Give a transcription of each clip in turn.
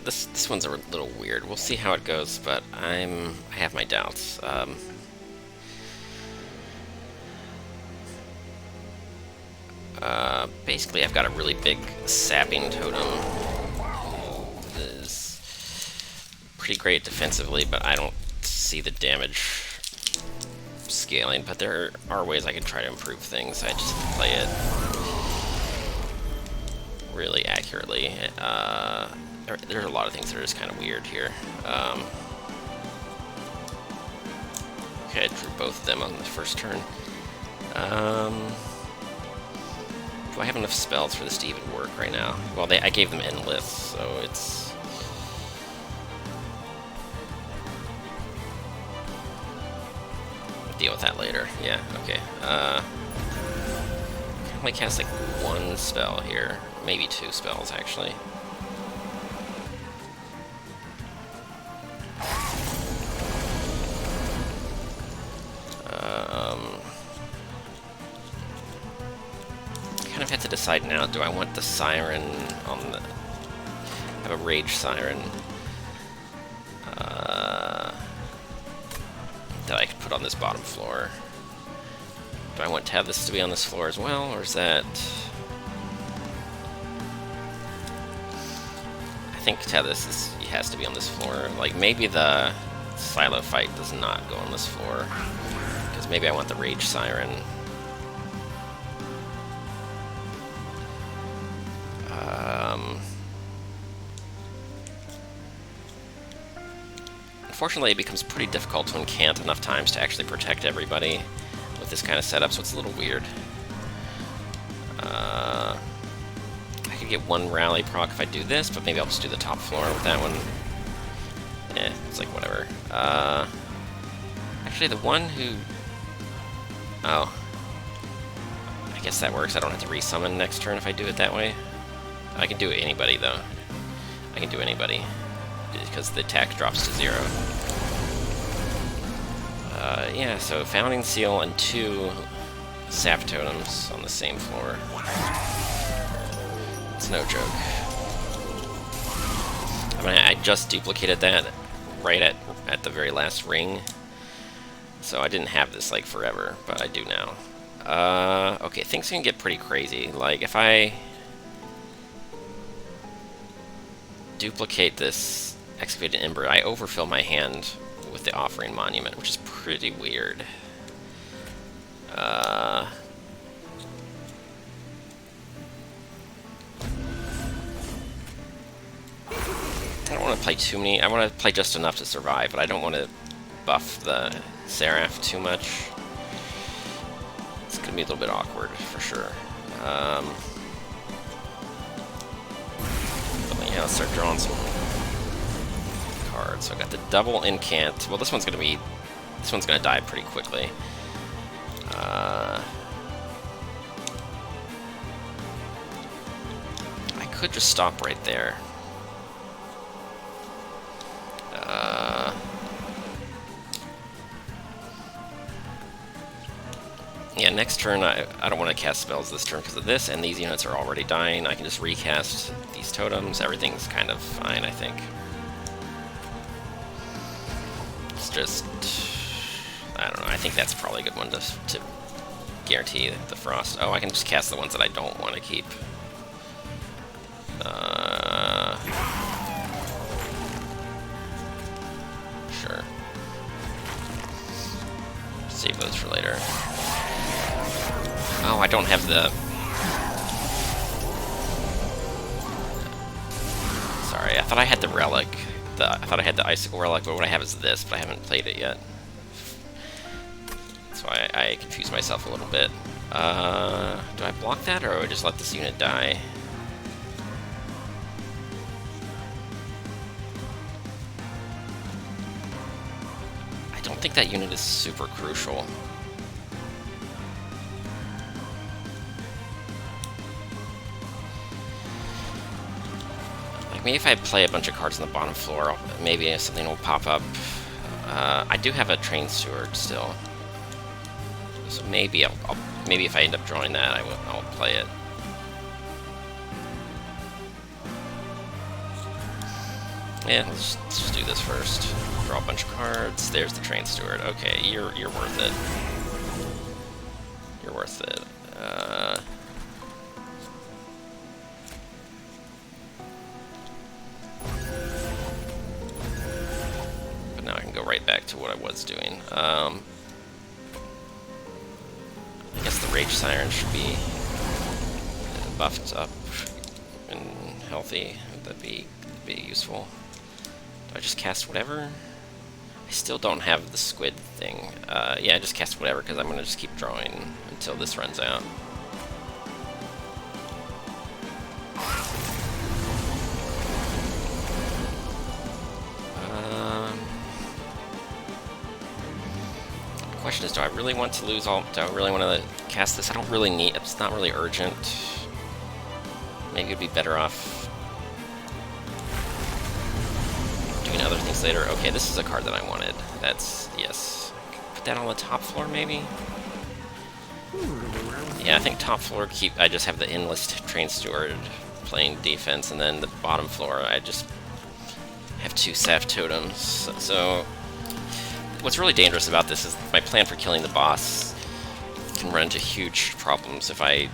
this one's a little weird. We'll see how it goes, but I have my doubts. Basically, I've got a really big sapping totem. It is pretty great defensively, but I don't see the damage scaling. But there are ways I can try to improve things. I just play it really accurately. There's a lot of things that are just kind of weird here. Okay, I drew both of them on the first turn. Do I have enough spells for this to even work right now? Well, I gave them endless, so it's... Deal with that later. Yeah, okay. I can only cast like one spell here. Maybe two spells, actually. I kind of have to decide now, do I want the Siren on the... I have a Rage Siren that I could put on this bottom floor. Do I want Tethys to be on this floor as well, or is that... I think Tethys has to be on this floor. Like, maybe the Silo fight does not go on this floor, because maybe I want the Rage Siren. Unfortunately, it becomes pretty difficult to incant enough times to actually protect everybody with this kind of setup, so it's a little weird. I could get one rally proc if I do this, but maybe I'll just do the top floor with that one. It's like whatever. Actually, the one who... Oh. I guess that works. I don't have to resummon next turn if I do it that way. I can do anybody, though. I can do anybody, because the attack drops to 0. Yeah, so Founding Seal and 2 Sap Totems on the same floor. It's no joke. I mean, I just duplicated that right at the very last ring, so I didn't have this, like, forever, but I do now. Okay, things can get pretty crazy. Like, if I duplicate this Excavated Ember, I overfill my hand with the Offering Monument, which is pretty weird. I don't want to play too many. I want to play just enough to survive, but I don't want to buff the Seraph too much. It's going to be a little bit awkward, for sure. But yeah, let's start drawing some cards. So I got the double incant. Well, this one's gonna die pretty quickly. I could just stop right there. Yeah, next turn I don't want to cast spells this turn because of this, and these units are already dying. I can just recast these totems. Everything's kind of fine, I think. It's just... I don't know, I think that's probably a good one to guarantee the frost. Oh, I can just cast the ones that I don't want to keep. Sure. Save those for later. Oh, I don't have the... Sorry, I thought I had the relic. I thought I had the Icicle Relic, but what I have is this, but I haven't played it yet. So I confused myself a little bit. Do I block that, or do I just let this unit die? I don't think that unit is super crucial. Maybe if I play a bunch of cards on the bottom floor, maybe something will pop up. I do have a Train Steward still, so maybe maybe if I end up drawing that, I'll play it. Yeah, let's just do this first. Draw a bunch of cards. There's the Train Steward. Okay, you're worth it. You're worth it. But now I can go right back to what I was doing. I guess the Rage Siren should be buffed up and healthy. That'd be useful. Do I just cast whatever? I still don't have the squid thing. Yeah, just cast whatever, because I'm going to just keep drawing until this runs out. The question is, do I really want to lose all... Do I really want to cast this? I don't really need... It's not really urgent. Maybe it'd be better off doing other things later. Okay, this is a card that I wanted. That's... Yes. Put that on the top floor, maybe? Yeah, I think top floor I just have the Endless Train Steward playing defense, and then the bottom floor I just have 2 Sap Totems. So what's really dangerous about this is my plan for killing the boss can run into huge problems if I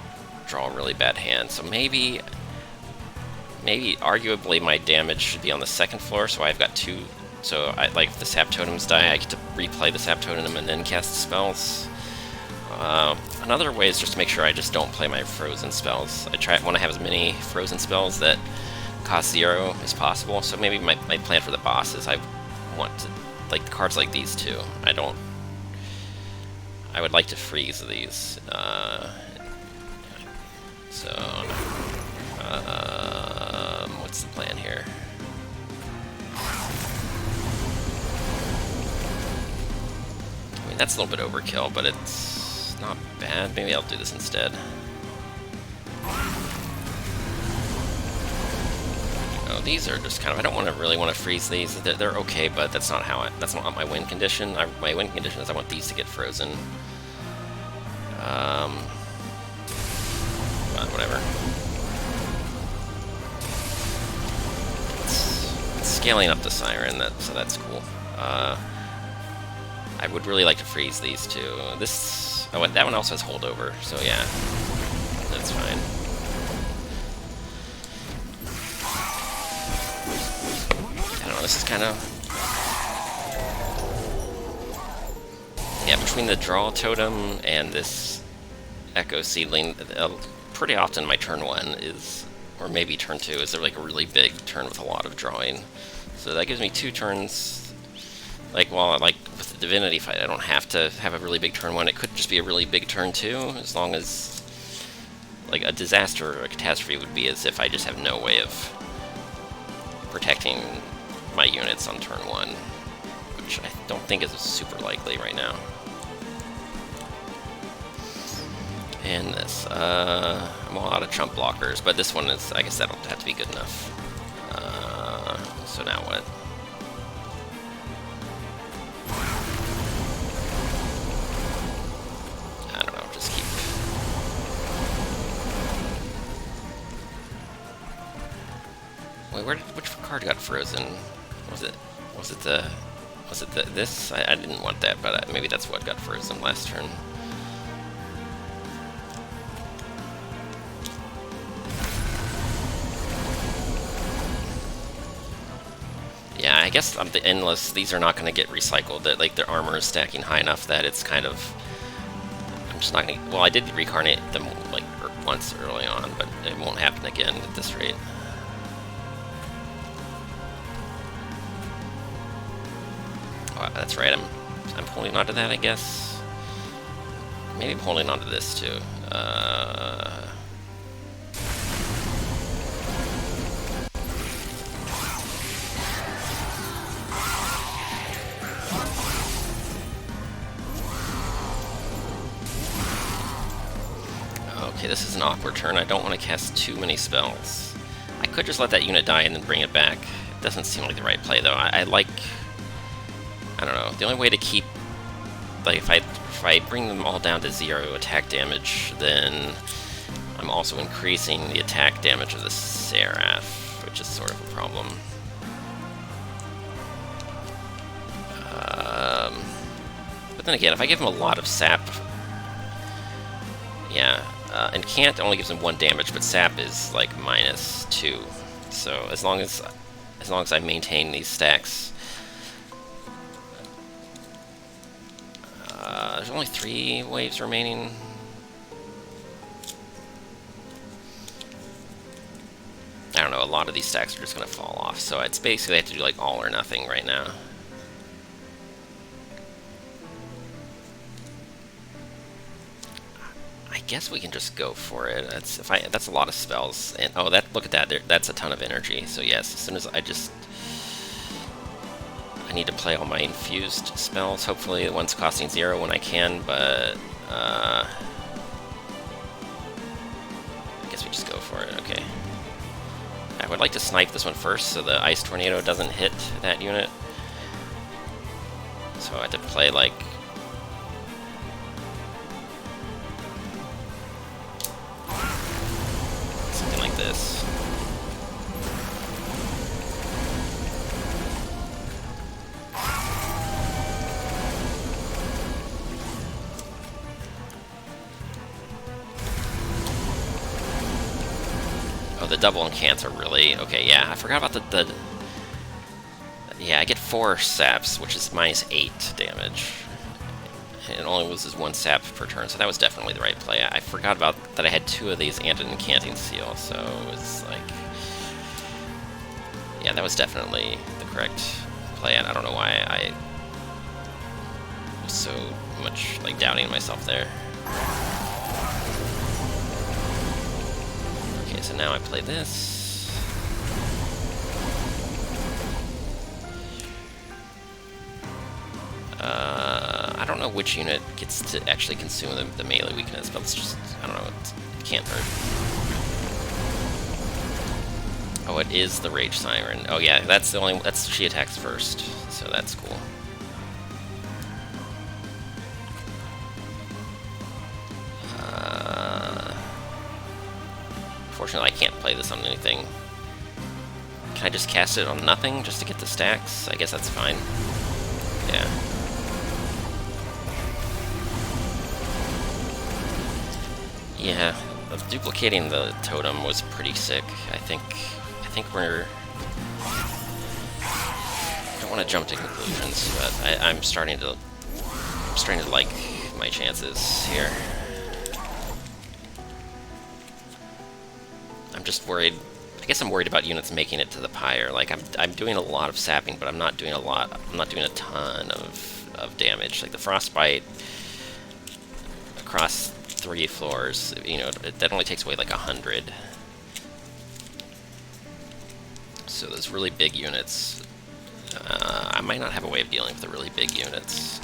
draw a really bad hand. So maybe arguably my damage should be on the second floor, so I've got 2. So if the Sap Totems die, I get to replay the Sap Totem and then cast spells. Another way is just to make sure I just don't play my frozen spells. I want to have as many frozen spells that cost 0 as possible. So maybe my plan for the boss is I want to, like, cards like these two. I would like to freeze these. What's the plan here? I mean, that's a little bit overkill, but it's not bad. Maybe I'll do this instead. These are just kind of... I don't really want to freeze these. They're okay, but that's not that's not my win condition. My win condition is I want these to get frozen. But whatever. It's scaling up the Siren, so that's cool. I would really like to freeze these two. That one also has holdover, so yeah, that's fine. I don't know, this is kind of... Yeah, between the Draw Totem and this Echo Seedling, pretty often my turn 1 is, or maybe turn 2, is like a really big turn with a lot of drawing. So that gives me 2 turns. Like with the Divinity fight, I don't have to have a really big turn 1. It could just be a really big turn 2, as long as... Like, a disaster or a catastrophe would be as if I just have no way of protecting my units on turn 1, which I don't think is super likely right now. And this, I'm all out of chump blockers, but this one is, I guess that'll have to be good enough. So now what? I don't know, just keep... Wait, which card got frozen? Was it this? I didn't want that, but maybe that's what got frozen last turn. Yeah, I guess the Endless, these are not going to get recycled. Like, their armor is stacking high enough that it's kind of... I'm just not going to... Well, I did reincarnate them, like, once early on, but it won't happen again at this rate. Oh, that's right, I'm holding on to that, I guess. Maybe I'm holding on to this, too. Okay, this is an awkward turn. I don't want to cast too many spells. I could just let that unit die and then bring it back. It doesn't seem like the right play, though. I don't know. The only way to keep... Like, if I bring them all down to 0 attack damage, then I'm also increasing the attack damage of the Seraph, which is sort of a problem. But then again, if I give him a lot of sap, yeah, and can't only gives him 1 damage, but sap is like -2. So as long as I maintain these stacks, there's only 3 waves remaining. I don't know, a lot of these stacks are just going to fall off, so it's basically I have to do like all or nothing right now. I guess we can just go for it. That's a lot of spells, and oh, look at that, that's a ton of energy. So yes, as soon as I need to play all my infused spells, hopefully the ones costing 0 when I can, but I guess we just go for it. Okay. I would like to snipe this one first so the Ice Tornado doesn't hit that unit. So I have to play like... something like this. Oh, the double incants are really... okay, yeah, I forgot about the... yeah, I get 4 saps, which is -8 damage. And it only loses 1 sap per turn, so that was definitely the right play. I forgot about that I had 2 of these and an incanting seal, so it was like... yeah, that was definitely the correct play, and I don't know why I was so much, like, doubting myself there. So now I play this. I don't know which unit gets to actually consume the melee weakness, but let's just, I don't know, it can't hurt. Oh, it is the Rage Siren. Oh yeah, she attacks first, so that's cool. Unfortunately, I can't play this on anything. Can I just cast it on nothing just to get the stacks? I guess that's fine. Yeah. Yeah, duplicating the totem was pretty sick. I think we're... I don't want to jump to conclusions, but I'm starting to like my chances here. I'm just worried. I guess I'm worried about units making it to the pyre. Like I'm doing a lot of sapping, but I'm not doing a ton of damage. Like the frostbite across 3 floors, you know, that only takes away like 100. So those really big units, I might not have a way of dealing with the really big units.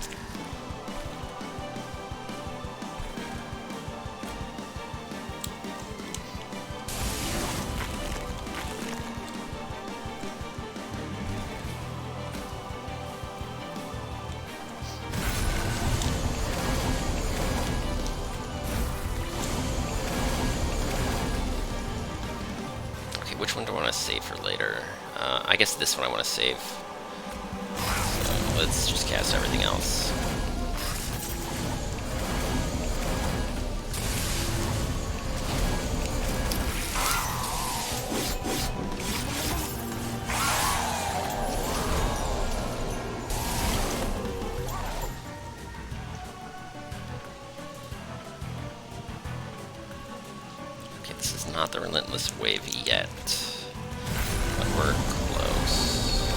Which one do I want to save for later? I guess this one I want to save. So let's just cast everything else. This is not the Relentless Wave yet, but we're close.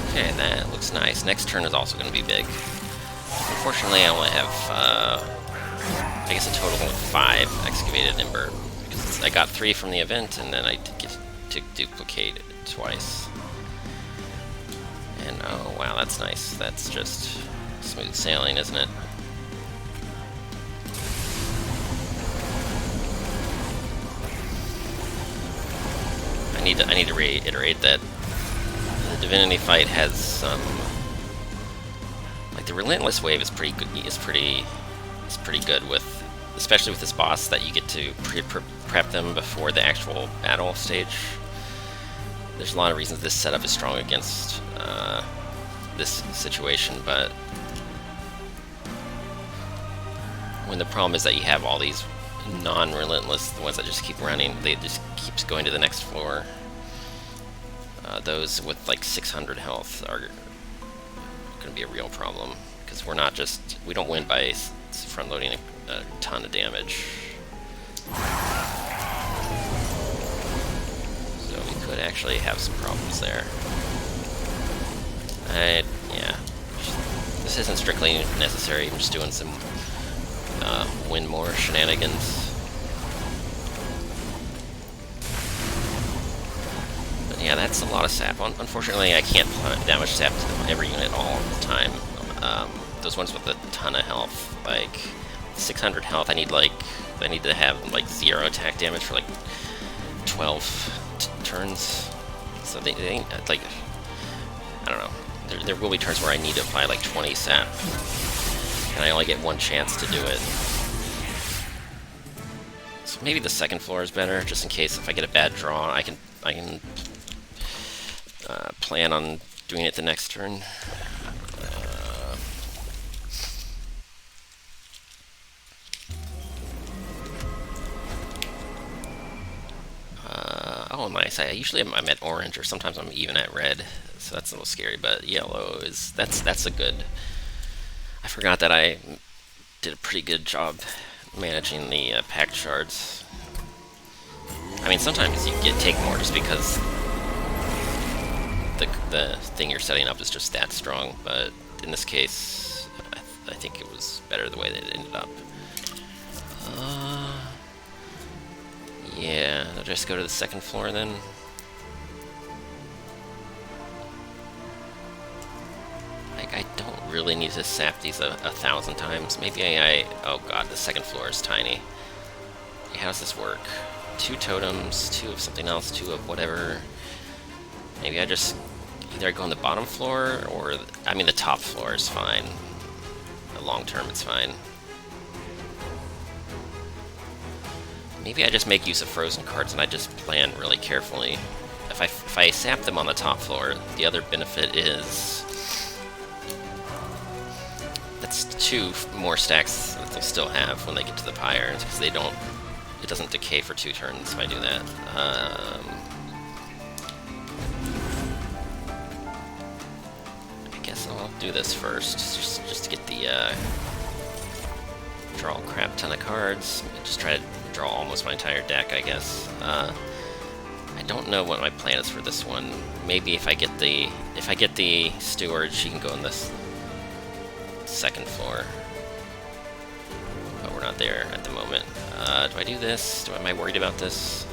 Okay, that looks nice. Next turn is also going to be big. Unfortunately, I only have, I guess, a total of 5 Excavated Ember, because I got 3 from the event, and then I get to duplicate it twice. And oh wow, that's nice. That's just smooth sailing, isn't it? I need to reiterate that the Divinity fight has some, like, the Relentless Wave is pretty good. Is pretty good with, especially with this boss, that you get to prep them before the actual battle stage. there's a lot of reasons this setup is strong against this situation, but when the problem is that you have all these non-relentless, the ones that just keep running, they just keeps going to the next floor. Those with like 600 health are going to be a real problem, because we don't win by front-loading a ton of damage. So we could actually have some problems there. Yeah. This isn't strictly necessary, I'm just doing some win more shenanigans. But yeah, that's a lot of sap. Unfortunately, I can't put that much sap to every unit all the time. Those ones with a ton of health, like 600 health, I need to have like 0 attack damage for like 12 turns. So they ain't like, I don't know. There will be turns where I need to apply like 20 sap, and I only get one chance to do it. So maybe the second floor is better, just in case if I get a bad draw, I can plan on doing it the next turn. Oh, nice. I'm at orange, or sometimes I'm even at red, so that's a little scary. But yellow is that's a good. I forgot that I did a pretty good job managing the packed shards. I mean, sometimes you take more just because the thing you're setting up is just that strong, but in this case, I think it was better the way that it ended up. Yeah, I'll just go to the second floor then. Like, I don't really need to sap these a 1,000 times. Maybe oh god, the second floor is tiny. Okay, how does this work? 2 totems, 2 of something else, 2 of whatever. Maybe I just either I go on the bottom floor, or I mean the top floor is fine. The long term, it's fine. Maybe I just make use of frozen cards and I just plan really carefully. If I sap them on the top floor, the other benefit is that's 2 more stacks that they'll still have when they get to the pyre, because it doesn't decay for 2 turns if I do that. I guess I'll do this first, just to get the draw a crap ton of cards. Just try to draw almost my entire deck, I guess. I don't know what my plan is for this one. Maybe if I get the steward, she can go in this second floor. But we're not there at the moment. Do I do this? Am I worried about this?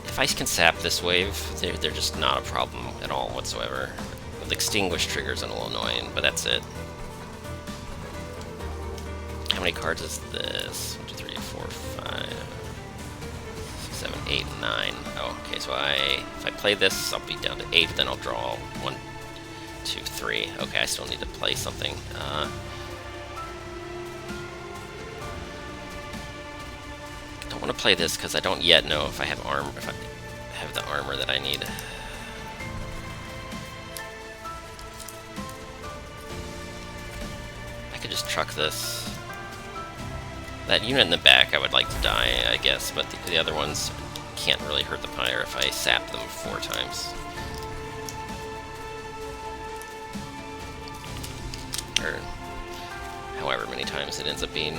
If I can sap this wave, they're just not a problem at all whatsoever. The extinguish triggers are a little annoying, but that's it. How many cards is this? 1, 2, 3, 4, 5, 6, 7, 8, 9. Oh, okay, so if I play this, I'll be down to 8, then I'll draw 1, 2, 3. Okay, I still need to play something. I don't want to play this because I don't yet know if I have the armor that I need. I could just truck this. That unit in the back I would like to die, I guess, but the other ones can't really hurt the pyre if I sap them 4 times. Or however many times it ends up being.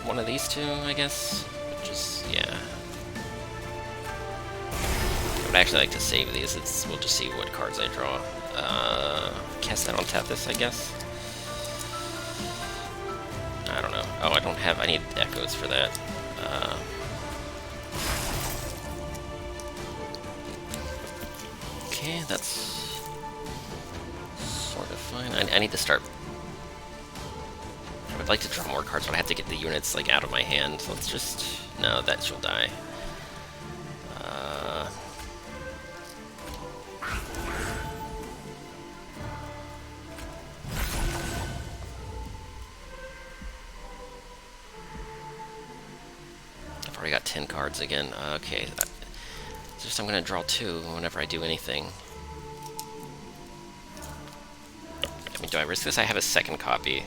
One of these 2, I guess. Which is, yeah. I would actually like to save these. We'll just see what cards I draw. Cast that on Tethys, I guess. I don't know. Oh, I need echoes for that. Okay, that's sort of fine. I need to start. I would like to draw more cards, but I have to get the units like out of my hand. So let's just no, that she'll die. I've already got 10 cards again. Okay. Just I'm gonna draw 2 whenever I do anything. I mean, do I risk this? I have a second copy.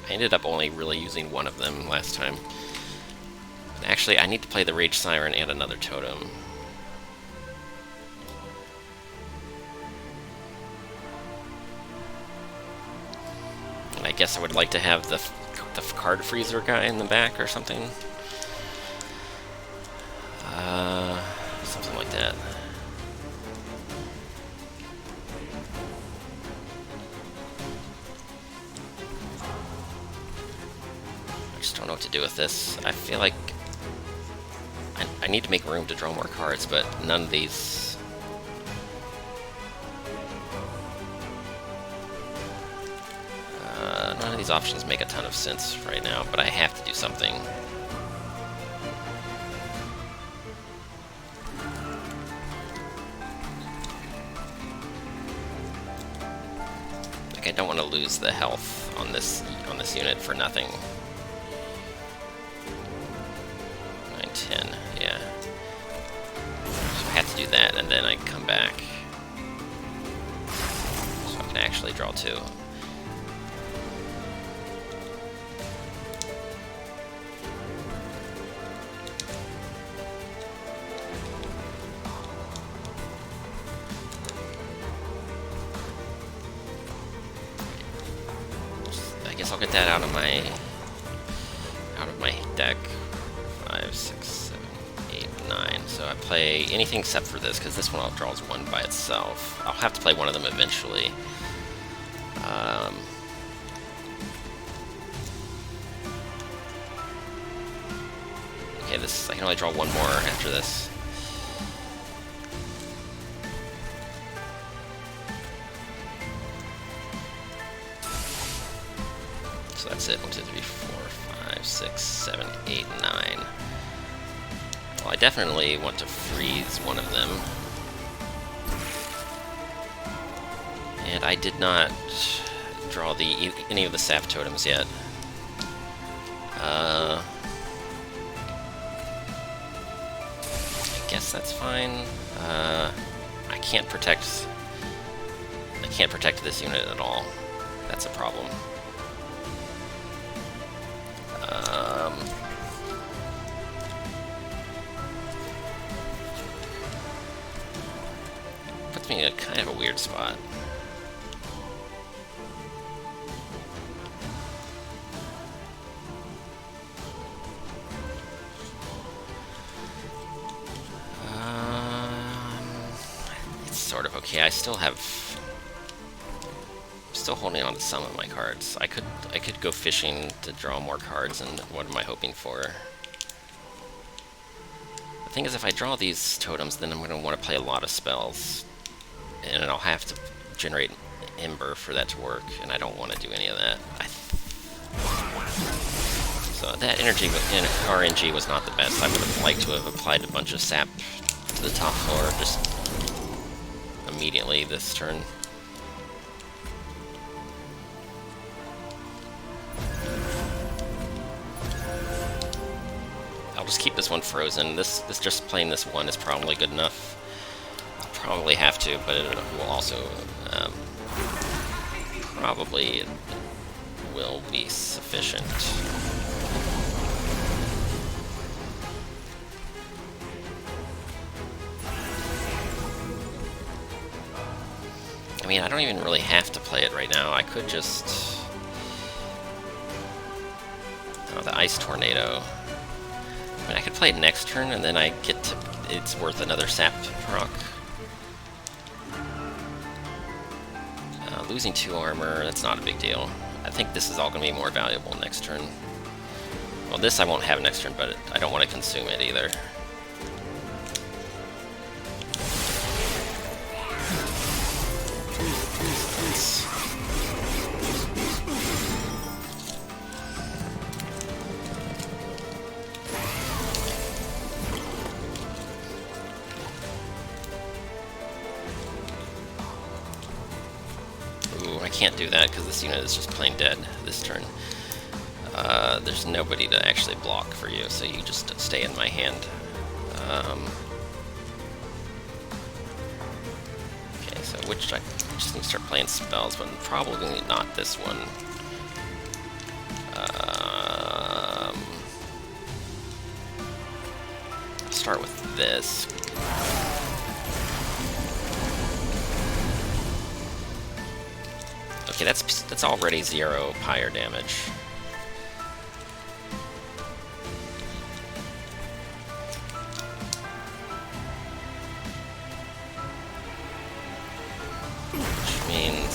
I ended up only really using one of them last time. But actually, I need to play the Rage Siren and another totem. And I guess I would like to have the card freezer guy in the back or something. Something like that. I just don't know what to do with this. I feel like I need to make room to draw more cards, but none of these... none of these options make a ton of sense right now, but I have to do something. Like, I don't want to lose the health on this unit for nothing. 9, 10, yeah. So I have to do that, and then I come back. So I can actually draw 2. I guess I'll get that out of my deck. 5, 6, 7, 8, 9. So I play anything except for this, because this one draws 1 by itself. I'll have to play one of them eventually. Okay, this I can only draw 1 more after this. So that's it. 1, 2, 3, 4, 5, 6, 7, 8, 9. Well, I definitely want to freeze one of them. And I did not draw any of the sap totems yet. I guess that's fine. I can't protect this unit at all. That's a problem. Puts me in a kind of a weird spot. It's sort of okay. I'm still holding on to some of my cards. I could go fishing to draw more cards, and what am I hoping for? The thing is, if I draw these totems, then I'm going to want to play a lot of spells, and I'll have to generate Ember for that to work, and I don't want to do any of that. So that energy in RNG was not the best. I would have liked to have applied a bunch of sap to the top floor just immediately this turn. I'll just keep this one frozen. This just playing this one is probably good enough. I'll probably have to, but it will also probably it will be sufficient. I mean, I don't even really have to play it right now. I could just... Oh, the Ice Tornado. I mean, I could play it next turn, and then I get to... It's worth another sap proc. Losing 2 armor, that's not a big deal. I think this is all going to be more valuable next turn. Well, this I won't have next turn, but I don't want to consume it either. I can't do that because this unit is just plain dead this turn. There's nobody to actually block for you, so you just stay in my hand. so which I just need to start playing spells, but probably not this one. I'll start with this. Okay, that's already 0 pyre damage. Which means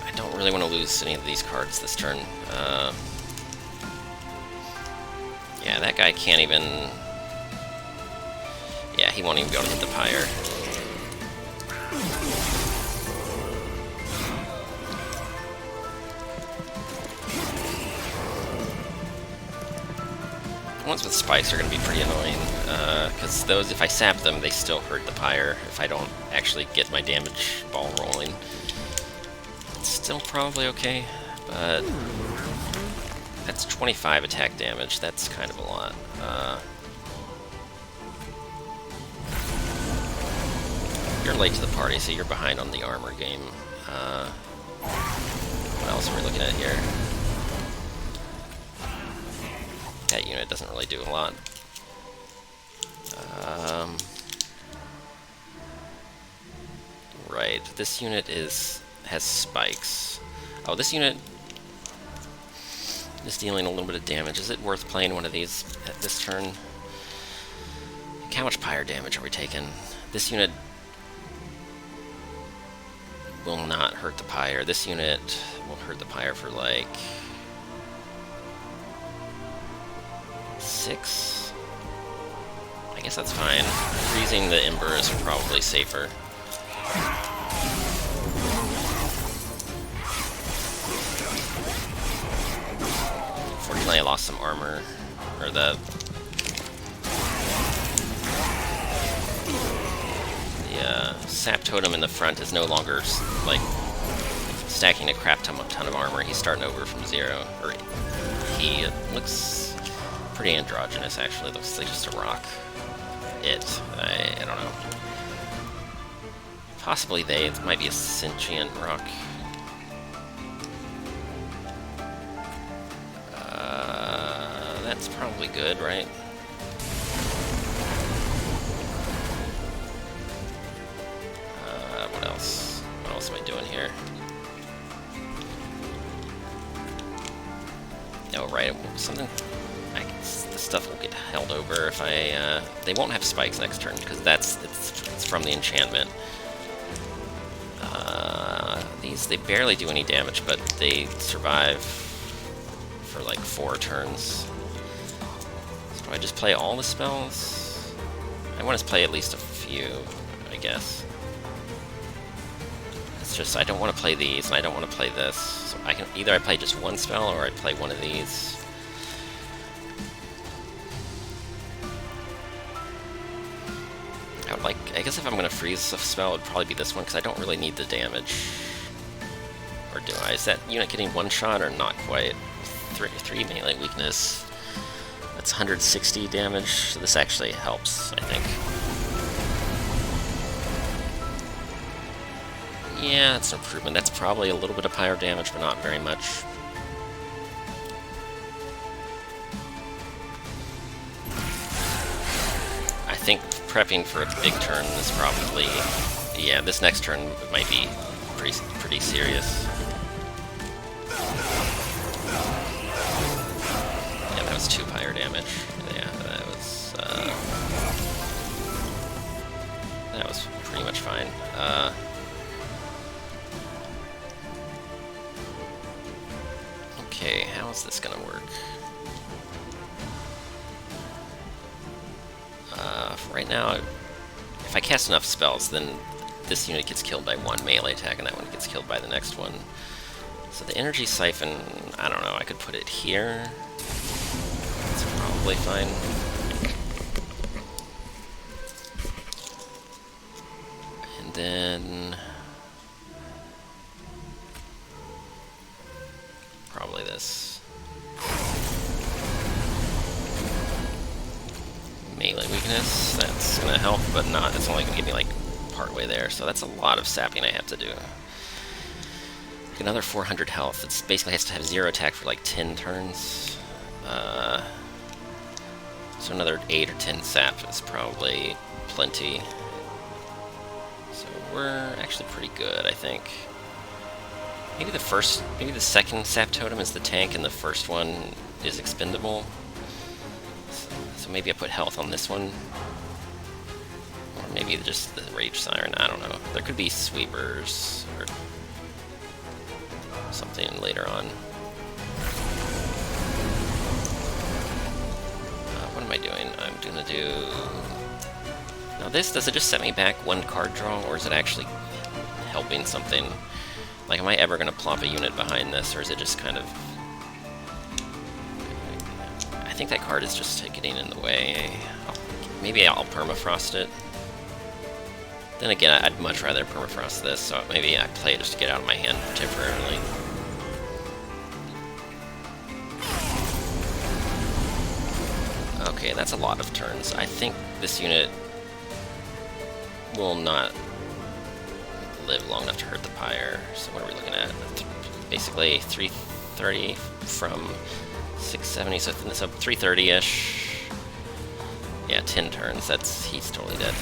I don't really want to lose any of these cards this turn. Yeah, that guy can't even... Yeah, he won't even be able to hit the pyre. The ones with spikes are going to be pretty annoying, because those, if I sap them, they still hurt the pyre if I don't actually get my damage ball rolling. It's still probably okay, but that's 25 attack damage. That's kind of a lot. You're late to the party, so you're behind on the armor game. What else are we looking at here? That unit doesn't really do a lot. Right, this unit has spikes. Oh, this unit is dealing a little bit of damage. Is it worth playing one of these at this turn? How much pyre damage are we taking? This unit will not hurt the pyre. This unit will hurt the pyre for like 6. I guess that's fine. Freezing the Ember is probably safer. Fortunately, I lost some armor, or the sap totem in the front is no longer like stacking a crap ton of armor. He's starting over from 0, or he looks pretty androgynous actually. Looks like just a rock. I don't know. Possibly it might be a sentient rock. That's probably good, right? What else? What else am I doing here? Oh, right. Something. The stuff will get held over if I. They won't have spikes next turn because it's from the enchantment. These they barely do any damage, but they survive for like 4 turns. So do I just play all the spells? I want to play at least a few, I guess. It's just I don't want to play these, and I don't want to play this. So I can either I play just one spell, or I play one of these. I guess if I'm going to freeze a spell, it would probably be this one, because I don't really need the damage. Or do I? Is that unit getting one shot, or not quite? 3 melee weakness. That's 160 damage. So this actually helps, I think. Yeah, that's an improvement. That's probably a little bit of pyre damage, but not very much. I think prepping for a big turn is probably... Yeah, this next turn might be pretty serious. Yeah, that was 2 pyre damage. Yeah, that was pretty much fine. Okay, how is this gonna work? Right now, if I cast enough spells, then this unit gets killed by 1 melee attack, and that one gets killed by the next one. So the energy siphon, I don't know, I could put it here. It's probably fine. And then... probably this. melee weakness. That's gonna help, but not. It's only gonna give me like part way there. So that's a lot of sapping I have to do. Another 400 health. It basically has to have 0 attack for like 10 turns. So another 8 or 10 sap is probably plenty. So we're actually pretty good, I think. Maybe the second sap totem is the tank, and the first one is expendable. So maybe I put health on this one. Or maybe just the Rage Siren, I don't know. There could be sweepers or something later on. What am I doing? I'm gonna do... Now this, does it just set me back 1 card draw, or is it actually helping something? Like, am I ever gonna plop a unit behind this, or is it just kind of... I think that card is just getting in the way. Maybe I'll permafrost it. Then again, I'd much rather permafrost this, so maybe I play it just to get out of my hand temporarily. Okay, that's a lot of turns. I think this unit will not live long enough to hurt the pyre. So what are we looking at? Basically 330 from 670, so 330-ish. Yeah, 10 turns. He's totally dead.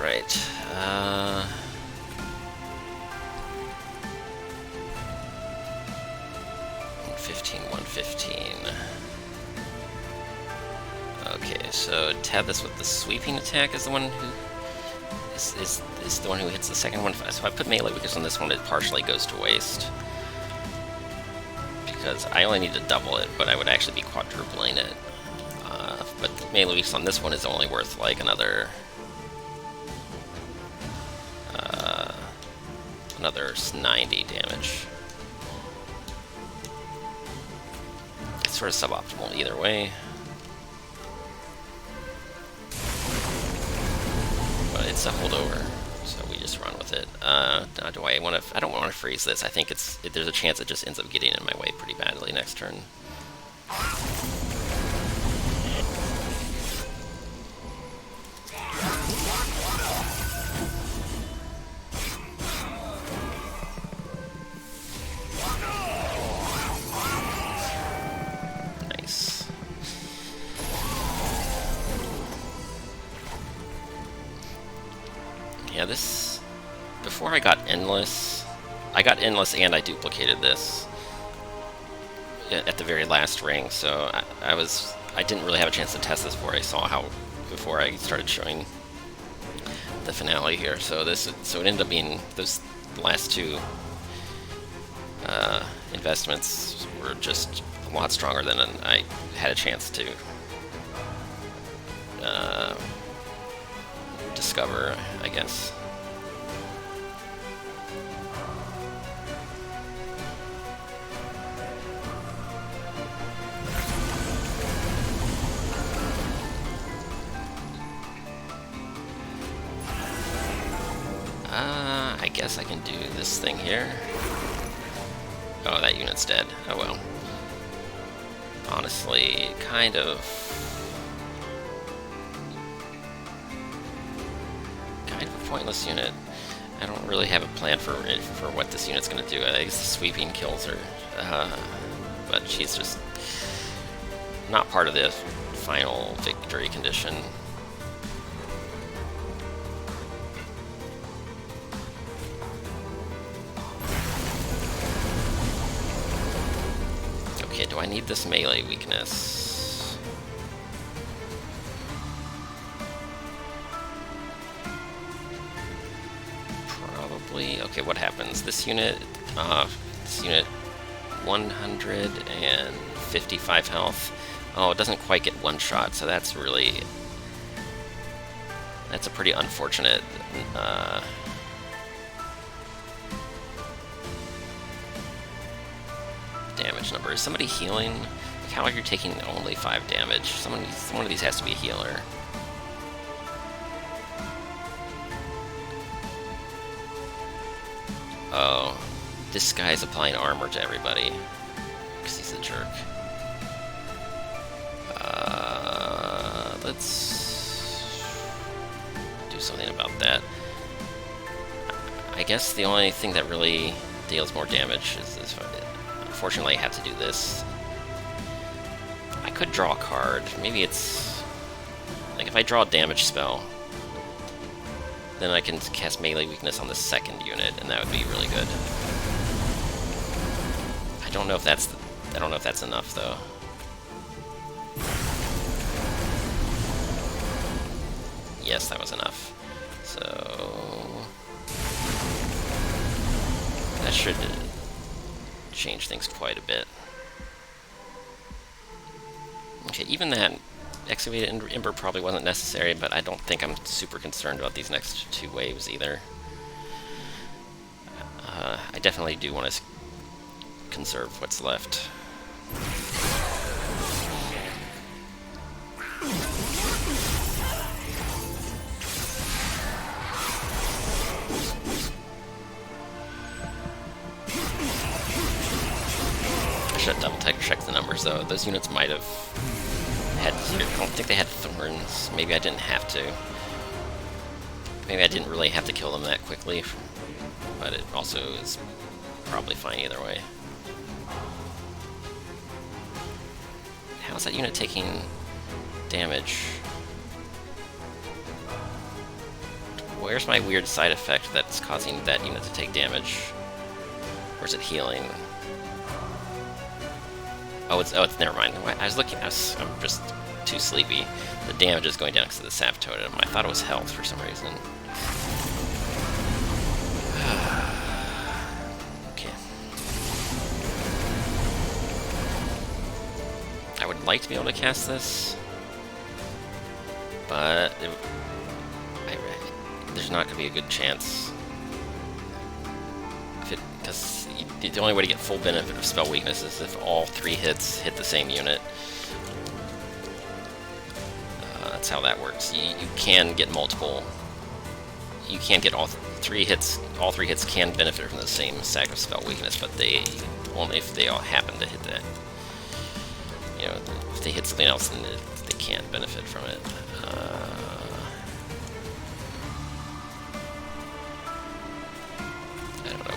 Right. 115. Okay, so Tethys with the sweeping attack is the one who is the one who hits the second one. So if I put melee weakness on this one, it partially goes to waste. Because I only need to double it, but I would actually be quadrupling it. But melee weakness on this one is only worth like another 90 damage. It's sort of suboptimal either way. But it's a holdover, so we just run with it. Now do I want to? I don't want to freeze this. I think there's a chance it just ends up getting in my way pretty badly next turn. Yeah, this... Before I got Endless and I duplicated this at the very last ring, so I didn't really have a chance to test this before I started showing the finale here. So it ended up being those last two investments were just a lot stronger than I had a chance to discover, I guess. I guess I can do this thing here. Oh, that unit's dead. Oh well. Honestly, kind of a pointless unit. I don't really have a plan for what this unit's gonna do. I guess the sweeping kills her, but she's just not part of the final victory condition. Okay, do I need this melee weakness? Okay, what happens? This unit 155 health. Oh, it doesn't quite get one shot, so that's a pretty unfortunate damage number. Is somebody healing? Like, how are you taking only 5 damage? Someone of these has to be a healer. Oh, this guy's applying armor to everybody because he's a jerk. Let's do something about that. I guess the only thing that really deals more damage is this. Unfortunately, I have to do this. I could draw a card. Maybe it's like if I draw a damage spell, then I can cast melee weakness on the second unit, and that would be really good. I don't know if that's enough though. Yes, that was enough. So that should change things quite a bit. Okay, even that Excavated Ember probably wasn't necessary, but I don't think I'm super concerned about these next 2 waves either. I definitely do want to conserve what's left. I should double check the numbers though. Those units might have had, I don't think they had thorns. Maybe I didn't have to. Maybe I didn't really have to kill them that quickly, but it also is probably fine either way. How's that unit taking damage? Where's my weird side effect that's causing that unit to take damage? Or is it healing? Oh, it's never mind. I was looking. I'm just too sleepy. The damage is going down because of the sap totem. I thought it was health for some reason. Okay. I would like to be able to cast this, but there's not going to be a good chance. Because the only way to get full benefit of spell weakness is if all 3 hits hit the same unit. That's how that works. You can get multiple. You can't get all 3 hits. All 3 hits can benefit from the same stack of spell weakness, but they only if they all happen to hit that. You know, if they hit something else, then they can't benefit from it.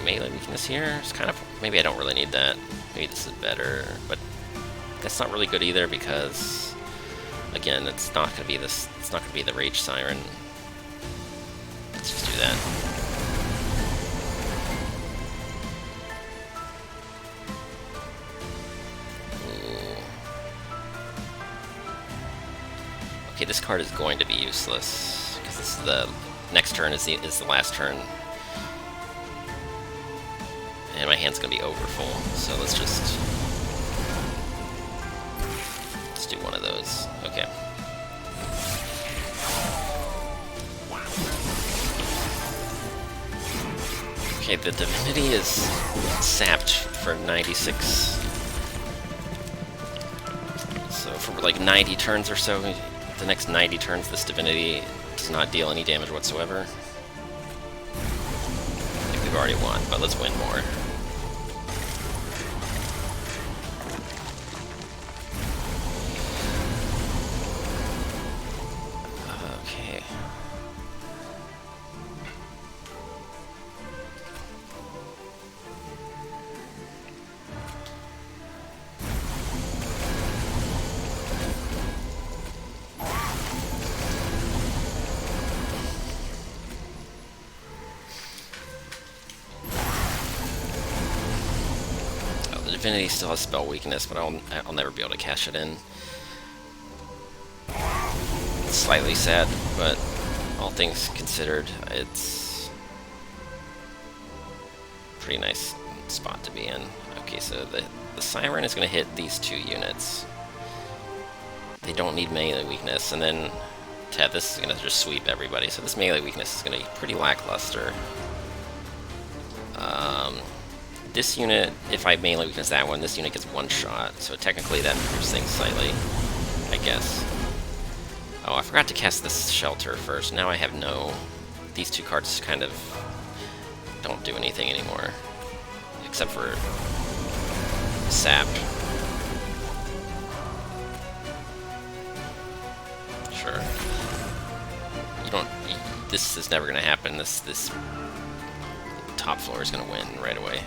Melee weakness here. It's kind of, maybe I don't really need that. Maybe this is better, but that's not really good either because, again, it's not going to be this. It's not going to be the Rage Siren. Let's just do that. Ooh. Okay, this card is going to be useless because this is the next turn is the last turn. And my hand's gonna be over full, so let's do one of those. Okay. Okay, the Divinity is sapped for 96. So for like 90 turns or so, the next 90 turns, this Divinity does not deal any damage whatsoever. I think we've already won, but let's win more. Divinity still has spell weakness, but I'll never be able to cash it in. It's slightly sad, but all things considered, it's pretty nice spot to be in. Okay, so the Siren is going to hit these 2 units. They don't need melee weakness, and then Tethys is going to just sweep everybody, so this melee weakness is going to be pretty lackluster. This unit, if I melee weakness that one, this unit gets 1 shot, so technically that improves things slightly, I guess. Oh, I forgot to cast this Shelter first. Now I have no... These 2 cards kind of don't do anything anymore, except for Sap. Sure. This is never going to happen. This top floor is going to win right away.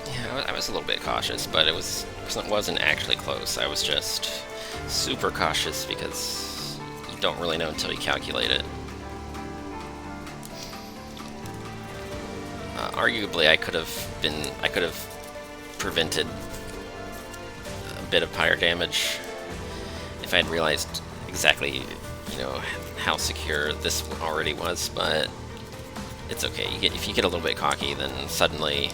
Yeah, I was a little bit cautious, but it wasn't actually close. I was just super cautious because you don't really know until you calculate it. Arguably, I could have prevented a bit of pyre damage if I had realized exactly, how secure this already was, but it's okay. If you get a little bit cocky, then suddenly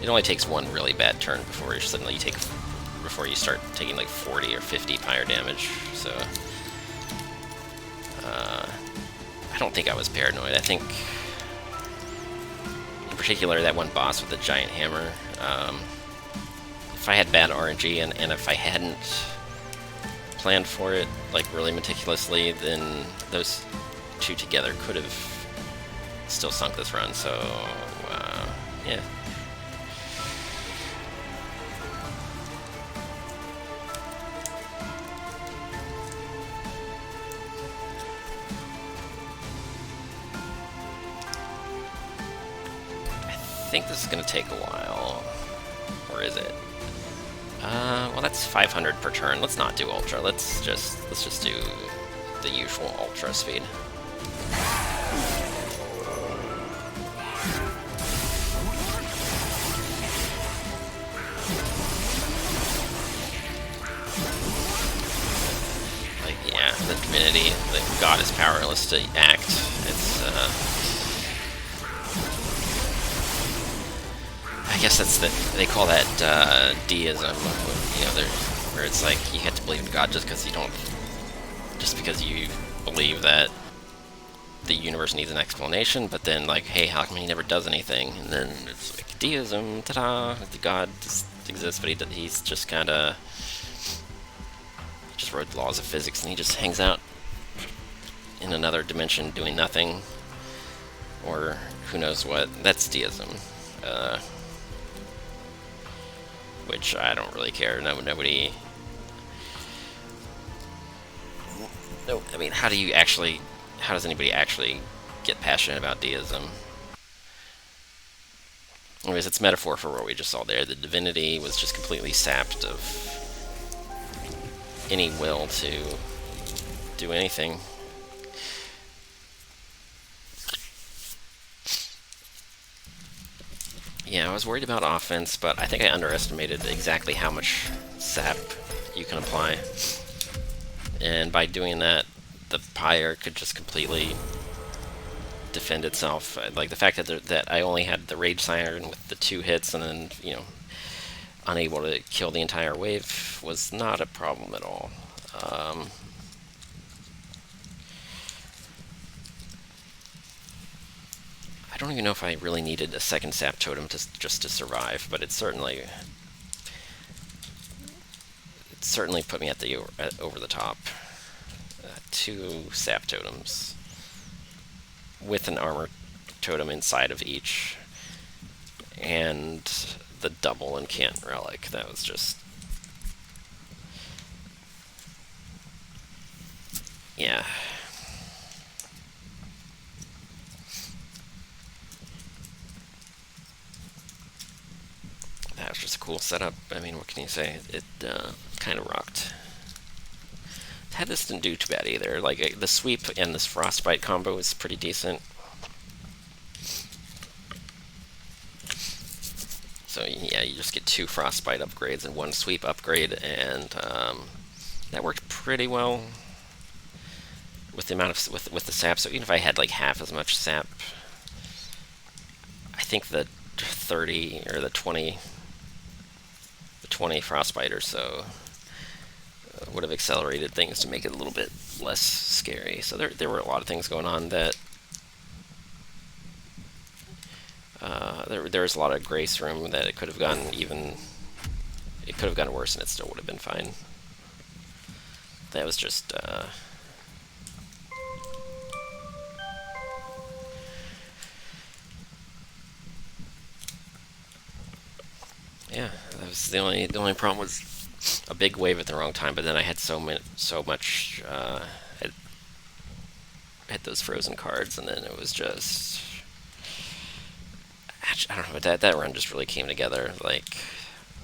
it only takes 1 really bad turn before you start taking like 40 or 50 pyre damage. So I don't think I was paranoid. I think in particular that one boss with the giant hammer, if I had bad RNG and if I hadn't planned for it like really meticulously, then those 2 together could have still sunk this run. So yeah. I think this is going to take a while. Or is it? Well, that's 500 per turn. Let's not do Ultra. Let's just do the usual Ultra speed. Like, yeah, the Divinity, the god is powerless to act. It's, I guess they call that deism, where it's like you have to believe in God just because you believe that the universe needs an explanation, but then like, hey, how come he never does anything? And then it's like deism, ta-da! The God just exists, but he's just kind of just wrote the laws of physics, and he just hangs out in another dimension doing nothing, or who knows what. That's deism. Which I don't really care. Nobody. No, I mean, how does anybody actually get passionate about deism? Anyways, it's metaphor for what we just saw there. The Divinity was just completely sapped of any will to do anything. Yeah, I was worried about offense, but I think I underestimated exactly how much sap you can apply. And by doing that, the pyre could just completely defend itself. Like the fact that I only had the Rage Siren with the 2 hits and then, unable to kill the entire wave was not a problem at all. I don't even know if I really needed a second sap totem just to survive, but it certainly put me at over the top. 2 sap totems with an armor totem inside of each, and the double incant relic. That was just, yeah. That was just a cool setup. I mean, what can you say? It kind of rocked. Tethys didn't do too bad either. Like, the sweep and this frostbite combo is pretty decent. So yeah, you just get 2 frostbite upgrades and 1 sweep upgrade, and that worked pretty well with the amount of with the sap. So even if I had like half as much sap, I think the 30 or the 20 frostbite or so would have accelerated things to make it a little bit less scary. So there were a lot of things going on that there was a lot of grace room that it could have gone worse and it still would have been fine. That was just yeah, that was the only problem was a big wave at the wrong time. But then I had so much hit those frozen cards, and then it was just I don't know. But that run just really came together. Like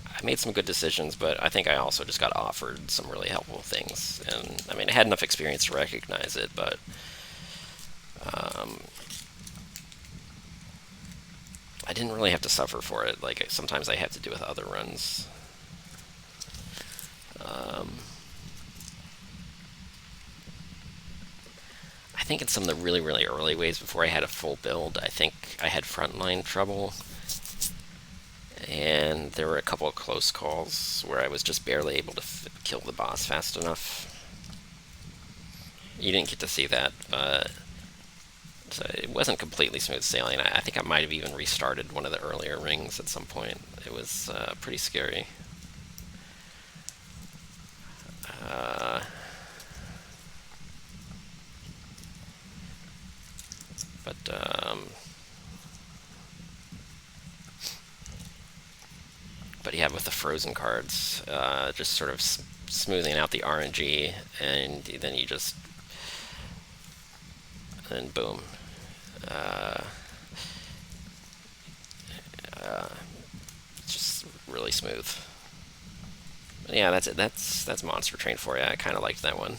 I made some good decisions, but I think I also just got offered some really helpful things, and I mean I had enough experience to recognize it, but I didn't really have to suffer for it. Like sometimes I have to do with other runs. I think in some of the really early waves before I had a full build, I think I had frontline trouble, and there were a couple of close calls where I was just barely able to kill the boss fast enough. You didn't get to see that, but so it wasn't completely smooth sailing. I think I might have even restarted one of the earlier rings at some point. It was pretty scary. But yeah, with the frozen cards, just sort of smoothing out the RNG, and then you just, and boom. It's just really smooth. But yeah, that's it. That's Monster Train for you. I kind of liked that one.